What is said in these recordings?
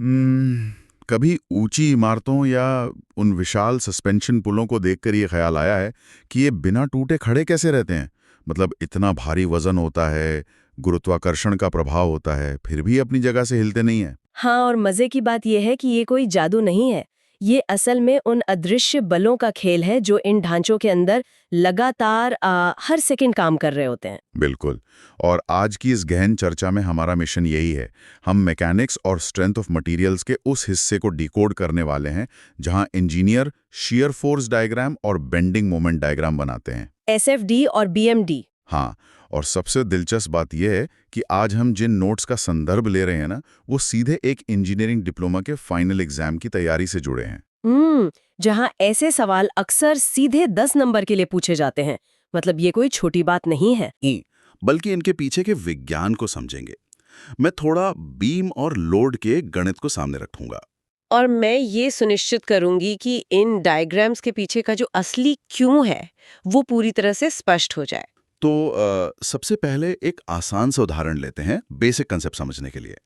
कभी ऊंची इमारतों या उन विशाल सस्पेंशन पुलों को देखकर ये ख्याल आया है कि ये बिना टूटे खड़े कैसे रहते हैं। मतलब इतना भारी वजन होता है, गुरुत्वाकर्षण का प्रभाव होता है, फिर भी अपनी जगह से हिलते नहीं है। हाँ, और मजे की बात यह है कि ये कोई जादू नहीं है। ये असल में उन अदृश्य बलों का खेल है जो इन ढांचों के अंदर लगातार हर सेकंड काम कर रहे होते हैं। बिल्कुल। और आज की इस गहन चर्चा में हमारा मिशन यही है। हम मैकेनिक्स और स्ट्रेंथ ऑफ मटेरियल्स के उस हिस्से को डिकोड करने वाले हैं जहां इंजीनियर शियर फोर्स डायग्राम और बेंडिंग मोमेंट डायग्राम बनाते हैं। एसएफडी और बीएमडी। हाँ, और सबसे दिलचस्प बात यह है कि आज हम जिन नोट्स का संदर्भ ले रहे हैं ना, वो सीधे एक इंजीनियरिंग डिप्लोमा के फाइनल एग्जाम की तैयारी से जुड़े हैं। जहां ऐसे सवाल अक्सर सीधे 10 नंबर के लिए पूछे जाते हैं। मतलब ये कोई छोटी बात नहीं है। बल्कि इनके पीछे के विज्ञान को समझेंगे। मैं थोड़ा बीम और लोड के गणित को सामने रखूंगा। और मैं ये सुनिश्चित करूंगी कि इन डायग्राम्स के पीछे का जो असली क्यों है वो पूरी तरह से स्पष्ट हो जाए। तो सबसे पहले एक आसान सा उदाहरण लेते हैं बेसिक कंसेप्ट समझने के लिए।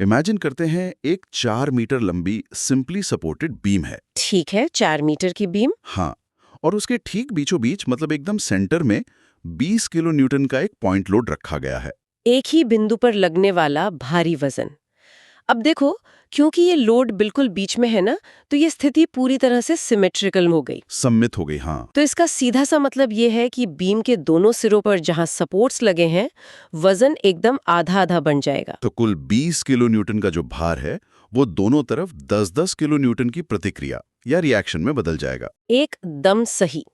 इमेजिन करते हैं एक 4 मीटर लंबी सिंपली सपोर्टेड बीम है। ठीक है, 4 मीटर की बीम। हाँ, और उसके ठीक बीचों बीच मतलब एकदम सेंटर में 20 किलो न्यूटन का एक पॉइंट लोड रखा गया है। एक ही बिंदु पर लगने वाला भारी वजन। अब देखो, क्योंकि ये लोड बिल्कुल बीच में है ना, तो ये स्थिति पूरी तरह से सिमेट्रिकल हो गई। सम्मित हो गई, हाँ। तो इसका सीधा सा मतलब ये है कि बीम के दोनों सिरों पर जहां सपोर्ट्स लगे हैं, वजन एकदम आधा आधा बन जाएगा। तो कुल 20 किलो न्यूटन का जो भार है वो दोनों तरफ 10-10 किलो न्यूटन की प्रतिक्रिया या रिएक्शन में बदल जाएगा। एकदम सही।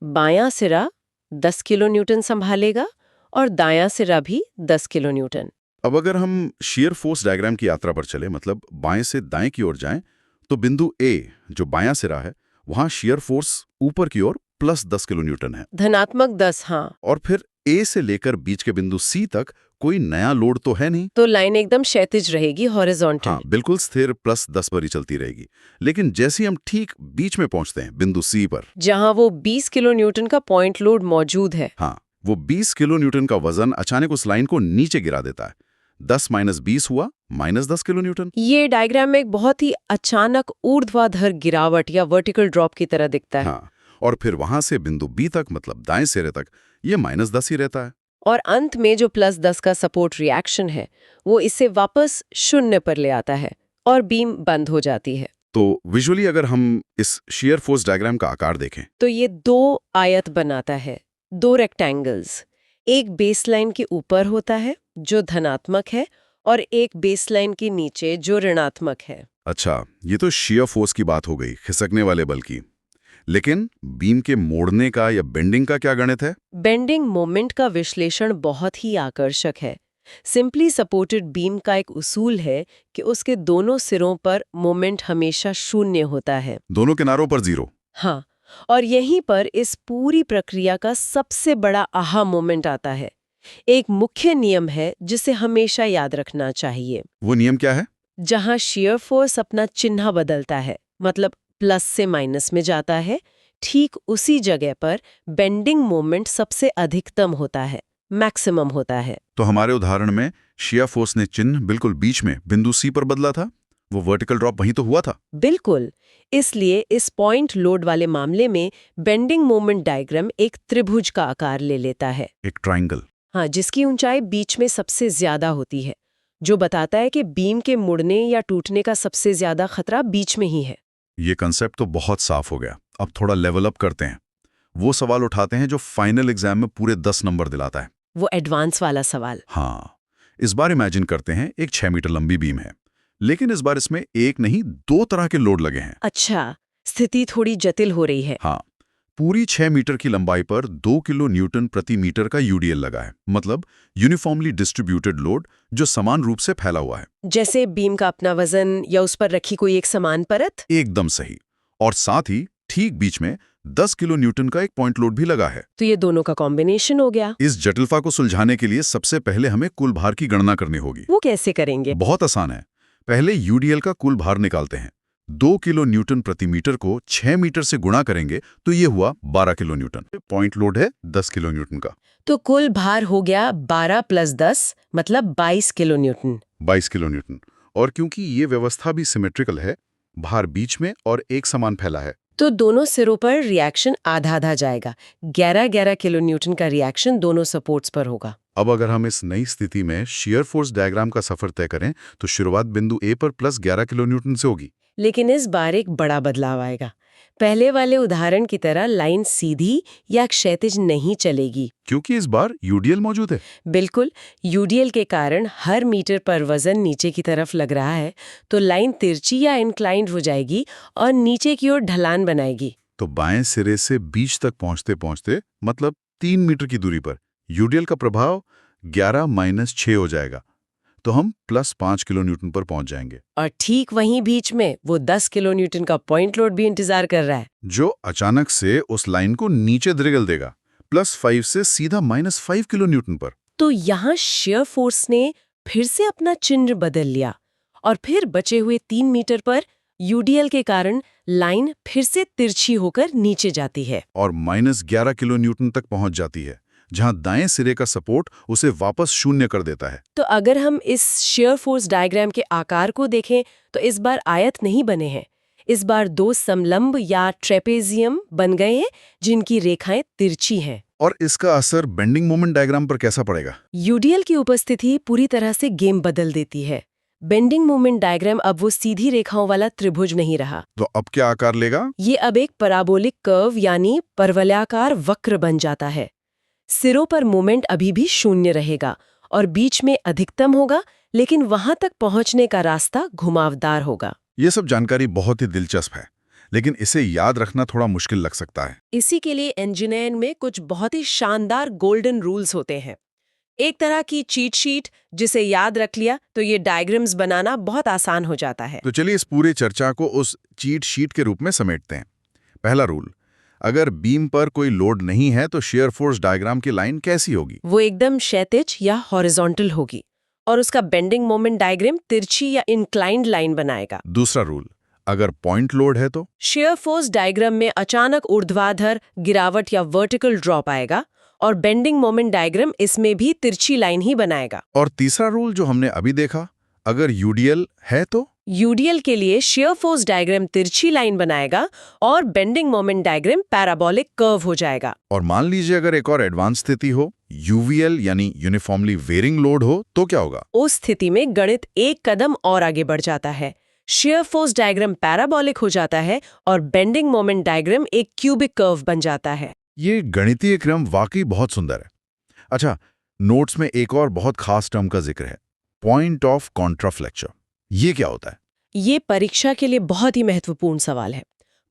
बायां सिरा 10 किलो न्यूटन संभालेगा और दायां सिरा भी 10 किलो न्यूटन। अब अगर हम शियर फोर्स डायग्राम की यात्रा पर चले, मतलब बाएं से दाएं की ओर जाएं, तो बिंदु ए जो बायां सिरा है वहां शियर फोर्स ऊपर की ओर +10 किलो न्यूटन है। धनात्मक 10, हाँ। और फिर ए से लेकर बीच के बिंदु सी तक कोई नया लोड तो है नहीं। तो लाइन एकदम क्षैतिज रहेगी, हॉरिजॉन्टल। हाँ, बिल्कुल स्थिर +10 पर ही चलती रहेगी। लेकिन जैसे ही हम ठीक बीच में पहुंचते हैं बिंदु सी पर, जहां वो 20 किलो न्यूटन का पॉइंट लोड मौजूद है, हाँ, वो 20 किलो न्यूटन का वजन अचानक उस लाइन को नीचे गिरा देता है। 10 - 20 हुआ -10 किलो न्यूटन। ये डायग्राम में एक बहुत ही अचानक ऊर्ध्वाधर गिरावट या वर्टिकल ड्रॉप की तरह दिखता है। हाँ, और फिर वहां से बिंदु बी तक मतलब दाएं सिरे तक ये -10 ही रहता है। और अंत में जो +10 का सपोर्ट रिएक्शन है वो इसे वापस 0 पर ले आता है और बीम बंद हो जाती है। तो विजुअली अगर हम इस शियर फोर्स डायग्राम का आकार देखें, तो ये 2 आयत बनाता है, 2 रेक्टेंगल्स। एक बेसलाइन के ऊपर होता है जो धनात्मक है और एक बेसलाइन के नीचे जो ऋणात्मक है। अच्छा, ये तो शियर फोर्स की बात हो गई, खिसकने वाले बल की। लेकिन बीम के मोड़ने का या बेंडिंग का क्या गणित है? बेंडिंग मोमेंट का विश्लेषण बहुत ही आकर्षक है। सिंपली सपोर्टेड बीम का एक उसूल है कि उसके दोनों सिरों पर मोमेंट हमेशा 0 होता है। दोनों किनारों पर 0। हाँ, और यहीं पर इस पूरी प्रक्रिया का सबसे बड़ा आहा मोमेंट आता है। एक मुख्य नियम है जिसे हमेशा याद रखना चाहिए। वो नियम क्या है? जहां शियर फोर्स अपना चिन्ह बदलता है, मतलब प्लस से माइनस में जाता है, ठीक उसी जगह पर बेंडिंग मोमेंट सबसे अधिकतम होता है, मैक्सिमम होता है। तो हमारे उदाहरण में शियर फोर्स ने चिन्ह बिल्कुल बीच में बिंदु सी पर बदला था। वो वर्टिकल ड्रॉप वहीं तो हुआ था। बिल्कुल। इसलिए इस पॉइंट लोड वाले मामले में बेंडिंग मोमेंट डायग्राम एक त्रिभुज का आकार ले लेता है। एक ट्रायंगल। हाँ, जिसकी ऊंचाई बीच में सबसे ज्यादा होती है, जो बताता है कि बीम के मुड़ने या टूटने का सबसे ज्यादा खतरा बीच में ही है। ये कंसेप्ट तो बहुत साफ हो गया। अब थोड़ा लेवल अप करते हैं। वो सवाल उठाते हैं जो फाइनल एग्जाम में पूरे 10 नंबर दिलाता है। वो एडवांस वाला सवाल। हाँ, इस बार इमेजिन करते हैं एक 6 मीटर लंबी बीम है, लेकिन इस बार इसमें एक नहीं 2 तरह के लोड लगे हैं। अच्छा, स्थिति थोड़ी जटिल हो रही है। हाँ, पूरी 6 मीटर की लंबाई पर 2 किलो न्यूटन प्रति मीटर का यूडीएल लगा है, मतलब यूनिफॉर्मली डिस्ट्रीब्यूटेड लोड जो समान रूप से फैला हुआ है। जैसे बीम का अपना वजन या उस पर रखी कोई एक समान परत। एकदम सही। और साथ ही ठीक बीच में 10 किलो न्यूटन का एक पॉइंट लोड भी लगा है। तो ये दोनों का कॉम्बिनेशन हो गया। इस जटिलता को सुलझाने के लिए सबसे पहले हमें कुल भार की गणना करनी होगी। वो कैसे करेंगे? बहुत आसान है। पहले यूडीएल का कुल भार निकालते हैं। 2 किलो न्यूटन प्रति मीटर को 6 मीटर से गुणा करेंगे तो ये हुआ 12 किलो न्यूटन। पॉइंट लोड है 10 किलो न्यूटन का। तो कुल भार हो गया 12 + 10 मतलब 22 किलो न्यूटन। 22 kilo Newton. और क्योंकि ये व्यवस्था भी सिमेट्रिकल है, भार बीच में और एक समान फैला है, तो दोनों सिरों पर रिएक्शन आधा आधा जाएगा। 11-11 किलो न्यूटन का रिएक्शन दोनों सपोर्ट्स पर होगा। अब अगर हम इस नई स्थिति में शियर फोर्स डायग्राम का सफर तय करें तो शुरुआत बिंदु ए पर प्लस 11 किलो न्यूटन से होगी। लेकिन इस बार एक बड़ा बदलाव आएगा। पहले वाले उदाहरण की तरह लाइन सीधी या क्षैतिज नहीं चलेगी, क्योंकि इस बार यूडीएल मौजूद है। बिल्कुल। यूडीएल के कारण हर मीटर पर वजन नीचे की तरफ लग रहा है, तो लाइन तिरछी या इंक्लाइंड हो जाएगी और नीचे की ओर ढलान बनाएगी। तो बाएं सिरे से बीच तक पहुंचते पहुंचते मतलब 3 मीटर की दूरी पर यूडीएल का प्रभाव 11-6 हो जाएगा, तो हम प्लस 5 किलो न्यूटन पर पहुंच जाएंगे। और ठीक वहीं बीच में वो 10 किलो न्यूटन का पॉइंट लोड भी इंतजार कर रहा है, जो अचानक से उस लाइन को नीचे धकेल देगा, +5 से सीधा -5 किलो न्यूटन पर। तो यहाँ शेयर फोर्स ने फिर से अपना चिन्ह बदल लिया और फिर बचे हुए 3 मीटर पर यूडीएल के कारण लाइन फिर से तिरछी होकर नीचे जाती है और -11 किलो न्यूटन तक पहुंच जाती है, जहां दाएं सिरे का सपोर्ट उसे वापस शून्य कर देता है। तो अगर हम इस शेयर फोर्स डायग्राम के आकार को देखें तो इस बार आयत नहीं बने हैं। इस बार 2 समलंब या ट्रेपेजियम बन गए हैं जिनकी रेखाएं तिरछी हैं। और इसका असर बेंडिंग मोमेंट डायग्राम पर कैसा पड़ेगा? यूडीएल की उपस्थिति पूरी तरह से गेम बदल देती है। बेंडिंग मोमेंट डायग्राम अब वो सीधी रेखाओं वाला त्रिभुज नहीं रहा। तो अब क्या आकार लेगा? ये अब एक पैराबोलिक कर्व यानी परवलयाकार वक्र बन जाता है। सिरों पर मोमेंट अभी भी शून्य रहेगा और बीच में अधिकतम होगा, लेकिन वहां तक पहुंचने का रास्ता घुमावदार होगा। ये सब जानकारी बहुत ही दिलचस्प है, लेकिन इसे याद रखना थोड़ा मुश्किल लग सकता है। इसी के लिए इंजीनियरिंग में कुछ बहुत ही शानदार गोल्डन रूल्स होते हैं। एक तरह की चीट शीट जिसे याद रख लिया तो ये डायग्राम्स बनाना बहुत आसान हो जाता है। तो चलिए इस पूरी चर्चा को उस चीट शीट के रूप में समेटते हैं। पहला रूल, अगर बीम पर कोई लोड नहीं है तो शेयर फोर्स डायग्राम की लाइन कैसी होगी? वो एकदम क्षैतिज या हॉरिजॉन्टल होगी और उसका बेंडिंग मोमेंट डायग्राम तिरछी या इंक्लाइंड लाइन बनाएगा। दूसरा रूल, अगर पॉइंट लोड है तो शेयर फोर्स डायग्राम में अचानक ऊर्ध्वाधर गिरावट या वर्टिकल ड्रॉप आएगा और बेंडिंग मोमेंट डायग्राम इसमें भी तिरछी लाइन ही बनाएगा। और तीसरा रूल जो हमने अभी देखा, अगर यूडीएल है तो यूडीएल के लिए शेयर फोर्स डायग्राम तिरछी लाइन बनाएगा और bending moment diagram parabolic curve हो जाएगा। और मान लीजिए अगर एक और एडवांस स्थिति हो, यूवीएल यानी यूनिफॉर्मली वेरिंग लोड हो, तो क्या होगा? उस स्थिति में गणित एक कदम और आगे बढ़ जाता है। शेयर फोर्स डायग्राम पैराबोलिक हो जाता है और बेंडिंग मोमेंट डायग्राम एक क्यूबिक कर्व बन जाता है। ये गणितीय क्रम वाकई बहुत सुंदर है। अच्छा, नोट्स में एक और बहुत खास टर्म का जिक्र है, पॉइंट ऑफ कॉन्ट्राफ्लेक्चर। ये क्या होता है? ये परीक्षा के लिए बहुत ही महत्वपूर्ण सवाल है।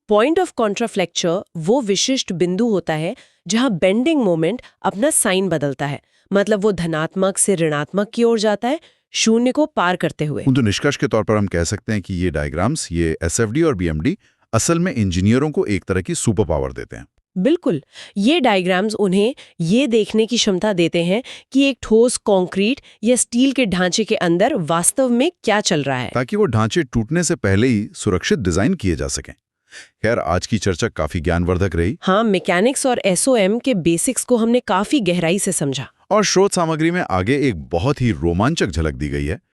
पॉइंट ऑफ कॉन्ट्राफ्लेक्चर वो विशिष्ट बिंदु होता है जहां बेंडिंग मोमेंट अपना साइन बदलता है, मतलब वो धनात्मक से ऋणात्मक की ओर जाता है, शून्य को पार करते हुए। तो निष्कर्ष के तौर पर हम कह सकते हैं कि ये डायग्राम्स, ये एसएफडी और बीएमडी असल में इंजीनियरों को एक तरह की सुपर पावर देते हैं। बिल्कुल, ये डायग्राम्स उन्हें ये देखने की क्षमता देते हैं कि एक ठोस कंक्रीट या स्टील के ढांचे के अंदर वास्तव में क्या चल रहा है, ताकि वो ढांचे टूटने से पहले ही सुरक्षित डिजाइन किए जा सकें। खैर, आज की चर्चा काफी ज्ञानवर्धक रही। हाँ, मैकेनिक्स और एसओएम के बेसिक्स को हमने काफी गहराई से समझा और स्रोत सामग्री में आगे एक बहुत ही रोमांचक झलक दी गई है।